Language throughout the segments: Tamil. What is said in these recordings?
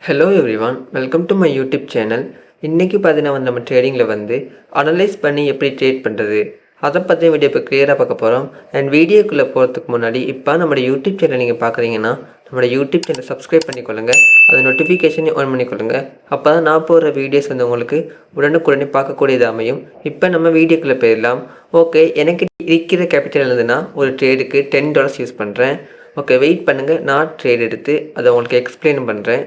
Hello everyone, welcome to my YouTube channel. இன்றைக்கி பார்த்தீங்கன்னா நம்ம ட்ரேடிங்கில் அனலைஸ் பண்ணி எப்படி ட்ரேட் பண்ணுறது அதை பற்றி வீடியோ இப்போ கிளியராக பார்க்க போகிறோம். அண்ட் வீடியோக்குள்ளே போகிறதுக்கு முன்னாடி இப்போ நம்மளோட யூடியூப் சேனல் நீங்கள் பார்க்குறீங்கன்னா நம்மளோட யூடியூப் சேனல் சப்ஸ்கிரைப் பண்ணிக்கொள்ளுங்கள். அது நோட்டிஃபிகேஷனையும் ஆன் பண்ணிக்கொள்ளுங்கள். அப்போ தான் நான் போடுற வீடியோஸ் உங்களுக்கு உடனுக்குடனே பார்க்கக்கூடியது அமையும். இப்போ நம்ம வீடியோக்குள்ளே போயிடலாம். ஓகே, எனக்கு இருக்கிற கேபிட்டல் இருந்ததுன்னா ஒரு ட்ரேடுக்கு $10 யூஸ் பண்ணுறேன். ஓகே, வெயிட் பண்ணுங்கள், நான் ட்ரேட் எடுத்து அதை உங்களுக்கு எக்ஸ்பிளைன் பண்ணுறேன்.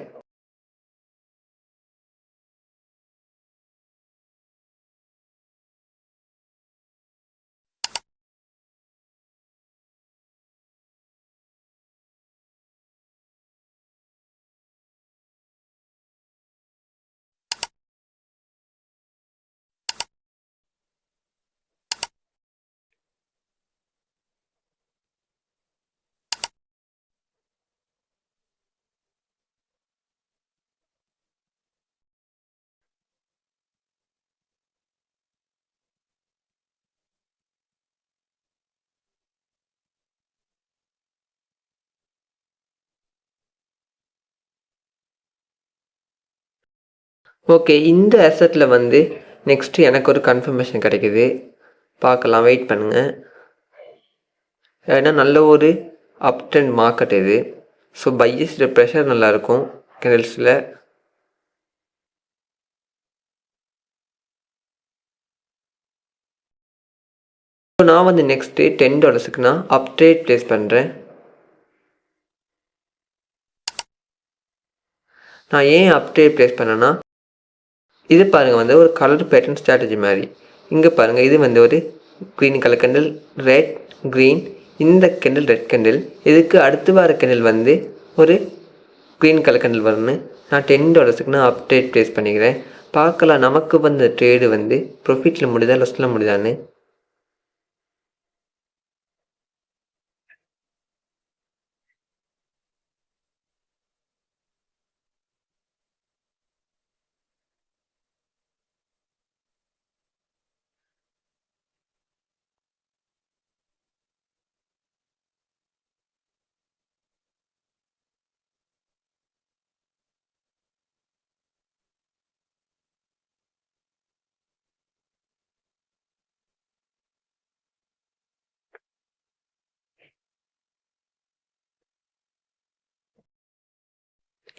ஓகே, இந்த அசெட்டில் நெக்ஸ்ட்டு எனக்கு ஒரு கன்ஃபர்மேஷன் கிடைக்குது. பார்க்கலாம், வெயிட் பண்ணுங்கள். ஏன்னா நல்ல ஒரு அப் ட்ரெண்ட் மார்க்கெட் இது. ஸோ பையஸோட ப்ரெஷர் நல்லாயிருக்கும் கேண்டில்ஸில். ஸோ நான் நெக்ஸ்ட்டு $10க்கு நான் அப் ட்ரேட் ப்ளேஸ் பண்ணுறேன். நான் ஏன் அப் ட்ரேட் ப்ளேஸ் பண்ணேன்னா, இது பாருங்கள் ஒரு கலர் பேட்டர்ன் ஸ்ட்ராட்டஜி மாதிரி. இங்கே பாருங்கள், இது ஒரு green colour candle, red, green, இந்த கேண்டில் ரெட் கேண்டில். இதுக்கு அடுத்து வர கேண்டில் ஒரு க்ரீன் கலர் கேண்டில் வரும்னு நான் $10க்கு நான் அப் ட்ரேட் ப்ளேஸ் பண்ணிக்கிறேன். பார்க்கலாம் நமக்கு ட்ரேடு ப்ராஃபிட்டில் முடியுதா லொஸ்ட்டில் முடியுதான்னு.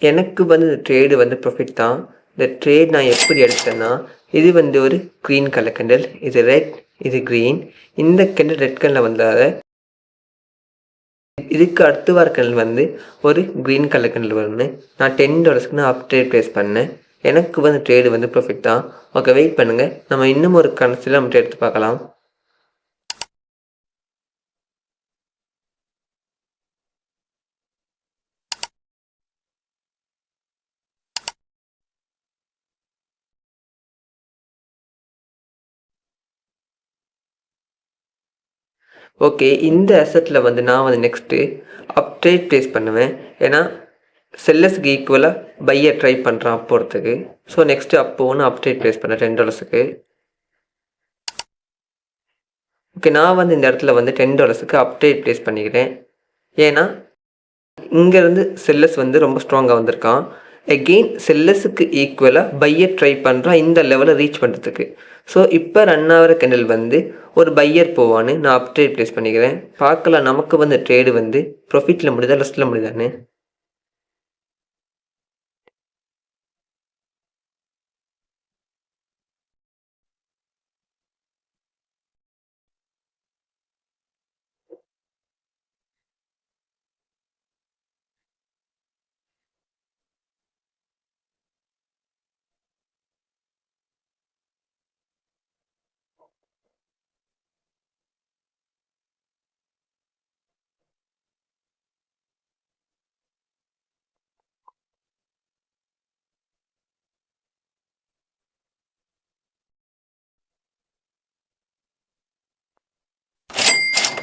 எனக்கு இந்த ட்ரேடு ப்ராஃபிட் தான். இந்த ட்ரேட் நான் எப்படி எடுத்தேன்னா, இது ஒரு க்ரீன் கலர் கேண்டில், இது ரெட், இது க்ரீன். இந்த கேண்டில் ரெட் கேண்டில் வந்தால் இதுக்கு அடுத்து வர கேண்டில் ஒரு க்ரீன் கலர் கேண்டில் வரும்னு நான் $10க்கு நான் அப் ட்ரேட் ப்ளேஸ் பண்ணேன். எனக்கு ட்ரேடு ப்ராஃபிட் தான். ஓகே, வெயிட் பண்ணுங்கள், நம்ம இன்னும் ஒரு கன்சில் நம்ம எடுத்து பார்க்கலாம். ஓகே, இந்த அசெட்டில் நான் நெக்ஸ்ட்டு அப் ட்ரேட் ப்ளேஸ் பண்ணுவேன். ஏன்னா செல்லர்ஸுக்கு ஈக்குவலாக பையை ட்ரை பண்ணுறான் போகிறதுக்கு. ஸோ நெக்ஸ்ட்டு அப்போது அப் ட்ரேட் ப்ளேஸ் பண்ணேன் $10க்கு. ஓகே, நான் இந்த இடத்துல $10க்கு அப் ட்ரேட் ப்ளேஸ் பண்ணிக்கிறேன். ஏன்னா இங்கேருந்து செல்லர்ஸ் ரொம்ப ஸ்ட்ராங்காக வந்திருக்கான். எகெயின் செல்லர்ஸுக்கு ஈக்குவலாக பையை ட்ரை பண்ணுறான் இந்த லெவலை ரீச் பண்ணுறதுக்கு. ஸோ இப்போ ரன் ஆகிற கேண்டில் ஒரு பையர் போவான்னு நான் அப் ட்ரேட் ப்ளேஸ் பண்ணிக்கிறேன். பார்க்கலாம் நமக்கு ட்ரேடு ப்ராஃபிட்டில் முடியுதா லொஸ்ட்டில் முடியுதான்னு.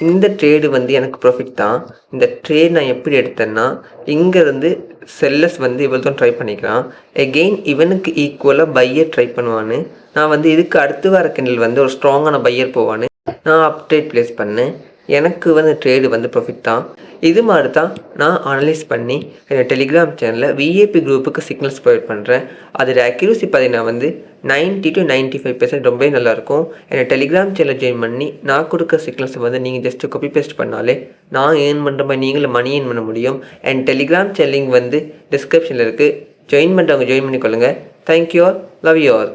இந்த ட்ரேடு எனக்கு ப்ராஃபிட் தான். இந்த ட்ரேட் நான் எப்படி எடுத்தேன்னா, இங்கேருந்து செல்லர்ஸ் இவ்வளோ தான் ட்ரை பண்ணிக்கலாம். எகெயின் இவனுக்கு ஈக்குவலாக பையர் ட்ரை பண்ணுவான்னு நான் இதுக்கு அடுத்து வர கேண்டில் ஒரு ஸ்ட்ராங்கான பையர் போவான்னு நான் அப் ட்ரேட் ப்ளேஸ் பண்ணேன். எனக்கு ட்ரேடு ப்ராஃபிட் தான். இது மாதிரி தான் நான் அனலைஸ் பண்ணி என்னோடய டெலிகிராம் சேனலில் விஏபி குரூப்புக்கு சிக்னல்ஸ் ப்ரொவைட் பண்ணுறேன். அதோட அக்யூரசி பார்த்தீங்கன்னா வந்து 90 to 95% ரொம்பவே நல்லாயிருக்கும். என்னோட டெலிகிராம் சேனல் ஜாயின் பண்ணி நான் கொடுக்குற சிக்னல்ஸை வந்து நீங்கள் ஜஸ்ட்டு காப்பி பேஸ்ட் பண்ணாலே நான் ஏர்ன் பண்ணுற மாதிரி நீங்களும் மணி ஏர்ன் பண்ண முடியும். அண்ட் டெலிகிராம் சேனல் லிங்க் வந்து டிஸ்கிரிப்ஷனில் இருக்குது. ஜாயின் பண்ணுறவங்க ஜாயின் பண்ணிக்கொள்ளுங்கள். Thank you all, love you all.